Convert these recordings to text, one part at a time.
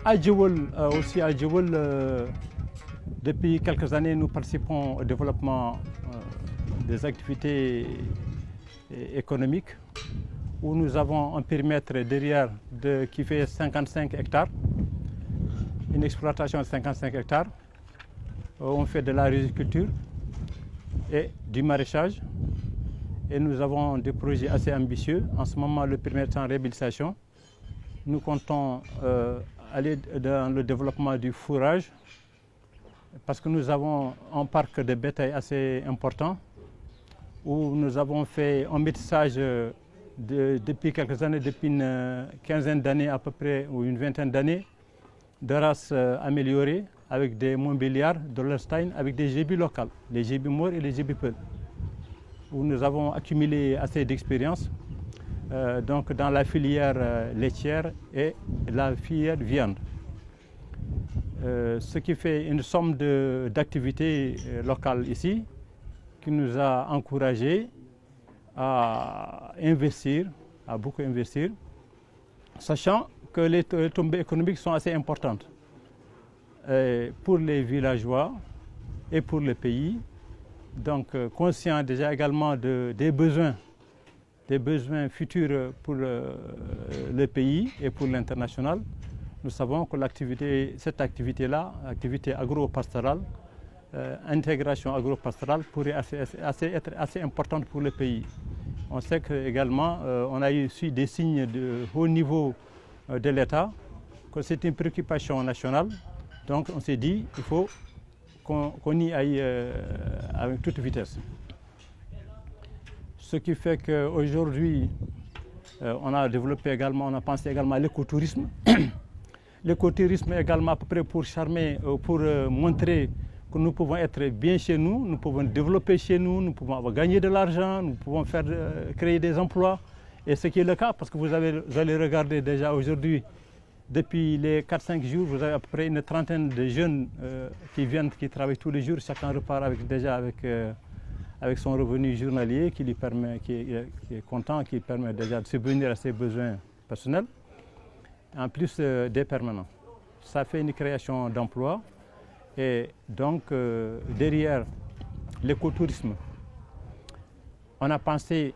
À Djewel, aussi à Djewel, depuis quelques années, nous participons au développement des activités économiques où nous avons un périmètre derrière qui fait 55 hectares, une exploitation de 55 hectares. On fait de la riziculture et du maraîchage. Et nous avons des projets assez ambitieux. En ce moment, le périmètre est en réhabilitation. Nous comptons aller dans le développement du fourrage parce que nous avons un parc de bétail assez important où nous avons fait un métissage depuis quelques années, depuis une quinzaine d'années à peu près, ou une vingtaine d'années, de races améliorées avec des Montbéliards, de l'Holstein, avec des gébus locaux, les gébus morts et les gébus peuls, où nous avons accumulé assez d'expérience donc dans la filière laitière et la filière viande. Ce qui fait une somme d'activités locales ici qui nous a encouragés à investir, à beaucoup investir, sachant que les tombées économiques sont assez importantes pour les villageois et pour le pays. Donc conscient déjà également des besoins futurs pour le pays et pour l'international, nous savons que cette activité-là, activité agro-pastorale, intégration agro-pastorale pourrait être assez importante pour le pays. On sait qu'également, on a eu des signes de haut niveau de l'État, que c'est une préoccupation nationale. Donc on s'est dit qu'il faut qu'on y aille avec toute vitesse. Ce qui fait qu'aujourd'hui, on a développé également, on a pensé également à l'écotourisme. L'écotourisme également à peu près pour charmer, pour montrer que nous pouvons être bien chez nous pouvons développer chez nous pouvons gagner de l'argent, nous pouvons créer des emplois. Et ce qui est le cas, parce que vous allez regarder déjà aujourd'hui, depuis les 4-5 jours, vous avez à peu près une trentaine de jeunes qui viennent, qui travaillent tous les jours. Chacun repart avec son revenu journalier qui est content, qui permet déjà de subvenir à ses besoins personnels, en plus des permanents. Ça fait une création d'emplois et donc derrière l'écotourisme, on a pensé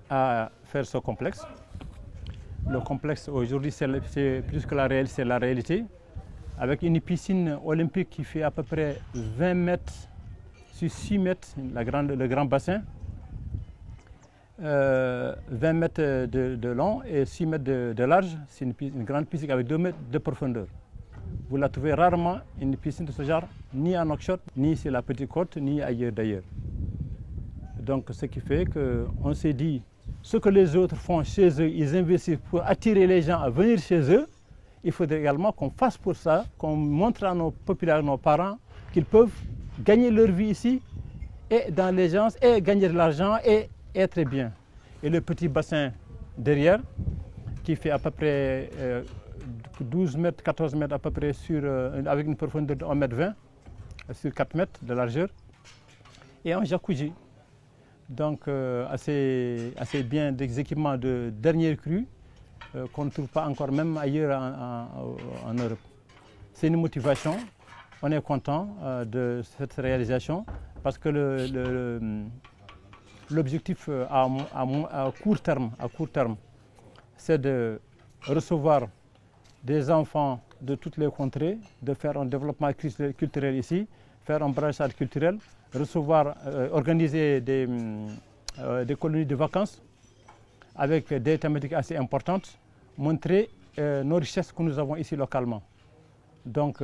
à faire ce complexe. Le complexe aujourd'hui c'est plus que c'est la réalité, avec une piscine olympique qui fait à peu près 20 mètres sur 6 mètres, le grand bassin, 20 mètres de long et 6 mètres de large. C'est une grande piscine avec 2 mètres de profondeur. Vous la trouvez rarement, une piscine de ce genre, ni à Nouakchott, ni sur la Petite Côte, ni ailleurs d'ailleurs. Donc ce qui fait qu'on s'est dit, ce que les autres font chez eux, ils investissent pour attirer les gens à venir chez eux, il faudrait également qu'on fasse pour ça, qu'on montre à nos populaires, nos parents, qu'ils peuvent gagner leur vie ici, et dans les gens, et gagner de l'argent, et être bien. Et le petit bassin derrière, qui fait à peu près 12 mètres, 14 mètres à peu près, avec une profondeur de 1,20 m sur 4 mètres de largeur, et un jacuzzi. Donc assez bien, des équipements de dernière crue qu'on ne trouve pas encore même ailleurs en Europe. C'est une motivation, on est content de cette réalisation parce que l'objectif à court terme, c'est de recevoir des enfants de toutes les contrées, de faire un développement culturel ici, faire un brassage culturel, organiser des colonies de vacances avec des thématiques assez importantes, montrer nos richesses que nous avons ici localement. Donc,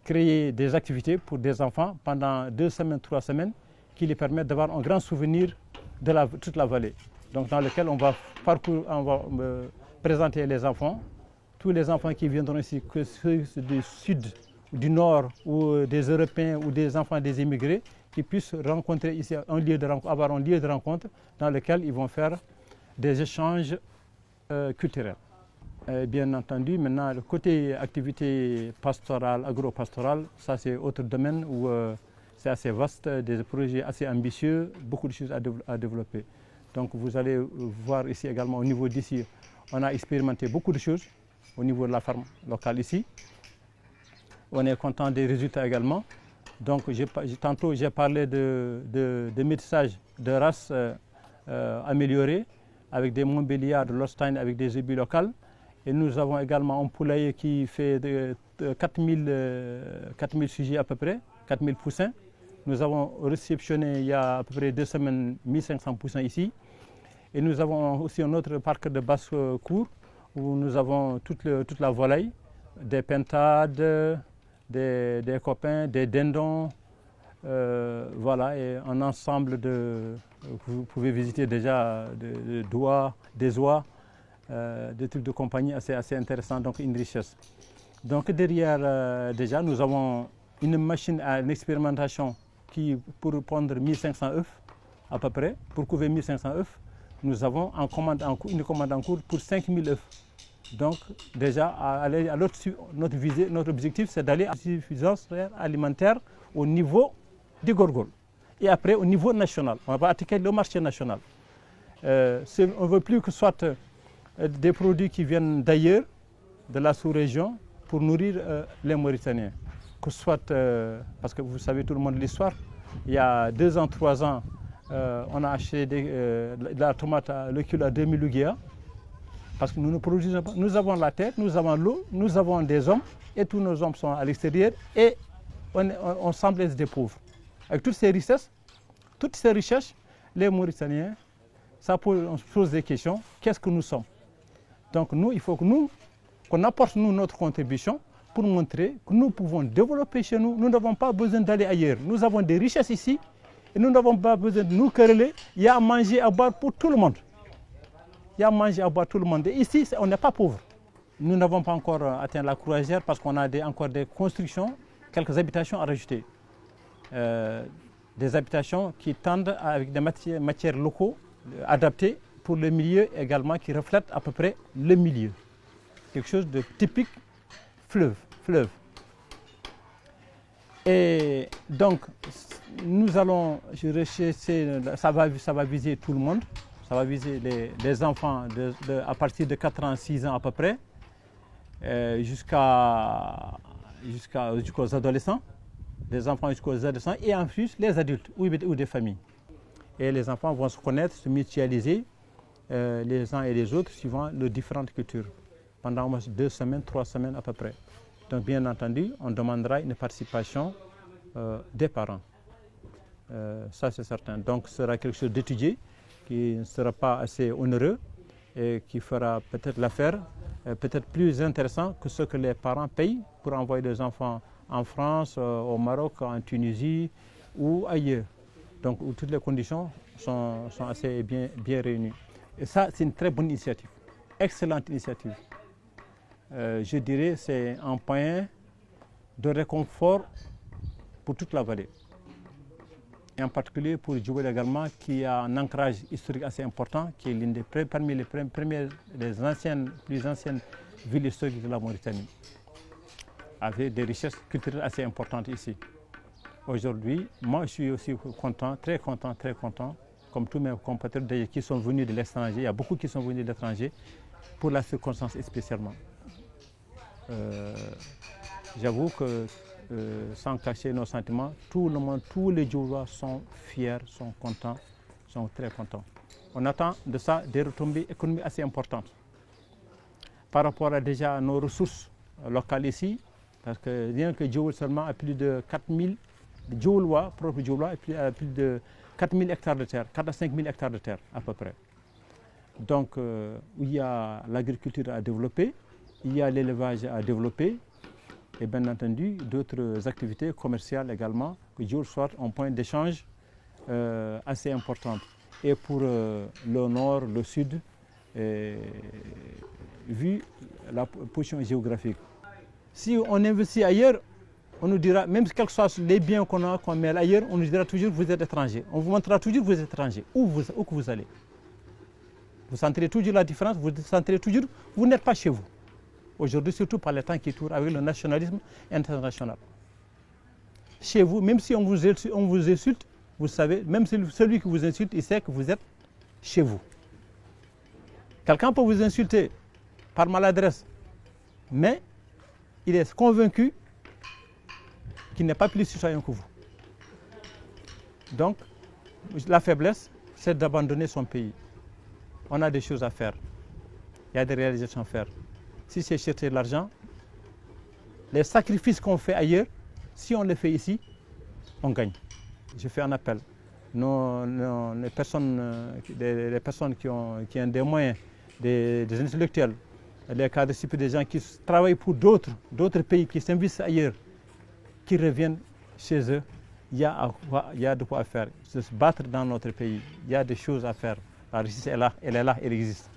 créer des activités pour des enfants pendant 2 semaines, 3 semaines, qui les permettent d'avoir un grand souvenir de toute la vallée. Donc, dans lequel on va présenter les enfants, tous les enfants qui viendront ici, que ceux du sud, du nord, ou des Européens ou des enfants des immigrés, qui puissent rencontrer ici avoir un lieu de rencontre dans lequel ils vont faire des échanges culturels. Bien entendu, maintenant, le côté activité pastorale, agro-pastorale, ça c'est autre domaine où c'est assez vaste, des projets assez ambitieux, beaucoup de choses à développer. Donc vous allez voir ici également au niveau d'ici, on a expérimenté beaucoup de choses au niveau de la ferme locale ici. On est content des résultats également. Donc tantôt j'ai parlé de métissage de races améliorées avec des Montbéliards, de l'Holstein avec des zébus locales. Et nous avons également un poulailler qui fait 4000 sujets à peu près, 4000 poussins. Nous avons réceptionné il y a à peu près 2 semaines 1500 poussins ici. Et nous avons aussi un autre parc de basse-cour où nous avons toute la volaille, des pintades, des copains, des dindons, voilà, et un ensemble vous pouvez visiter déjà des oies, des trucs de compagnie assez intéressants, donc une richesse. Donc derrière, déjà, nous avons une machine à l'expérimentation pour pondre 1500 œufs à peu près, pour couver 1500 œufs. Nous avons une commande en cours pour 5000 œufs. Donc déjà, notre visée, notre objectif, c'est d'aller à la suffisance alimentaire au niveau du Gorgol. Et après, au niveau national, on va attaquer le marché national. On ne veut plus que ce soit des produits qui viennent d'ailleurs, de la sous-région, pour nourrir les Mauritaniens. Que ce soit, parce que vous savez tout le monde l'histoire, il y a 2 ans, 3 ans, on a acheté de la tomate, le kilo à 2000 Lugia. Parce que nous ne produisons pas. Nous avons la terre, nous avons l'eau, nous avons des hommes, et tous nos hommes sont à l'extérieur, et on semble être des pauvres. Avec toutes ces richesses, les Mauritaniens, on se pose des questions, qu'est-ce que nous sommes? Donc nous, il faut qu'on apporte notre contribution pour montrer que nous pouvons développer chez nous. Nous n'avons pas besoin d'aller ailleurs. Nous avons des richesses ici, et nous n'avons pas besoin de nous quereller. Il y a à manger, à boire pour tout le monde. Il y a à manger, à boire tout le monde. Et ici, on n'est pas pauvre. Nous n'avons pas encore atteint la croisière parce qu'on a encore des constructions, quelques habitations à rajouter. Des habitations qui tendent avec des matières locaux adaptées pour le milieu également, qui reflètent à peu près le milieu. Quelque chose de typique fleuve. Et donc, nous allons rechercher, ça va viser tout le monde. Ça va viser les enfants à partir de 4 ans, 6 ans à peu près, jusqu'aux adolescents, des enfants jusqu'aux adolescents, et en plus les adultes ou des familles. Et les enfants vont se connaître, se mutualiser les uns et les autres suivant leurs différentes cultures, pendant au moins 2 semaines, 3 semaines à peu près. Donc bien entendu, on demandera une participation des parents. Ça c'est certain. Donc ce sera quelque chose d'étudié, qui ne sera pas assez onéreux et qui fera peut-être l'affaire peut-être plus intéressant que ce que les parents payent pour envoyer des enfants en France, au Maroc, en Tunisie ou ailleurs. Donc où toutes les conditions sont assez bien réunies. Et ça, c'est une très bonne initiative, excellente initiative. Je dirais c'est un point de réconfort pour toute la vallée. Et en particulier pour Djoubel également, qui a un ancrage historique assez important, qui est parmi les plus anciennes villes historiques de la Mauritanie, avec des richesses culturelles assez importantes ici. Aujourd'hui, moi je suis aussi content, très content, comme tous mes compatriotes qui sont venus de l'étranger. Il y a beaucoup qui sont venus de l'étranger pour la circonstance spécialement. J'avoue que, sans cacher nos sentiments, tout le monde, tous les Djoulois sont fiers, sont contents, sont très contents. On attend de ça des retombées économiques assez importantes. Par rapport déjà à nos ressources locales ici, parce que rien que Djoul seulement a plus de 4000 Djoulois, propres Djoulois, a plus de 4000 hectares de terre, 4 à 5000 hectares de terre à peu près. Donc il y a l'agriculture à développer, il y a l'élevage à développer, et bien entendu d'autres activités commerciales également, que Djoul soit un point d'échange assez important. Et pour le nord, le sud, vu la position géographique. Si on investit ailleurs, on nous dira, même quels que soient les biens qu'on met ailleurs, on nous dira toujours vous êtes étranger. On vous montrera toujours vous êtes étranger, où que vous allez. Vous sentirez toujours la différence, vous sentirez toujours, vous n'êtes pas chez vous. Aujourd'hui, surtout par les temps qui tournent avec le nationalisme international. Chez vous, même si on vous insulte, vous savez, même celui qui vous insulte, il sait que vous êtes chez vous. Quelqu'un peut vous insulter par maladresse, Mais il est convaincu qu'il n'est pas plus citoyen que vous. Donc, la faiblesse, c'est d'abandonner son pays. On a des choses à faire. Il y a des réalisations à faire. Si c'est chercher de l'argent, les sacrifices qu'on fait ailleurs, si on les fait ici, on gagne. Je fais un appel. Les personnes qui ont des moyens, des intellectuels, les cadres civiques, des gens qui travaillent pour d'autres pays, qui s'investissent ailleurs, qui reviennent chez eux, il y a de quoi faire. Se battre dans notre pays, il y a des choses à faire. La Russie est là, elle existe.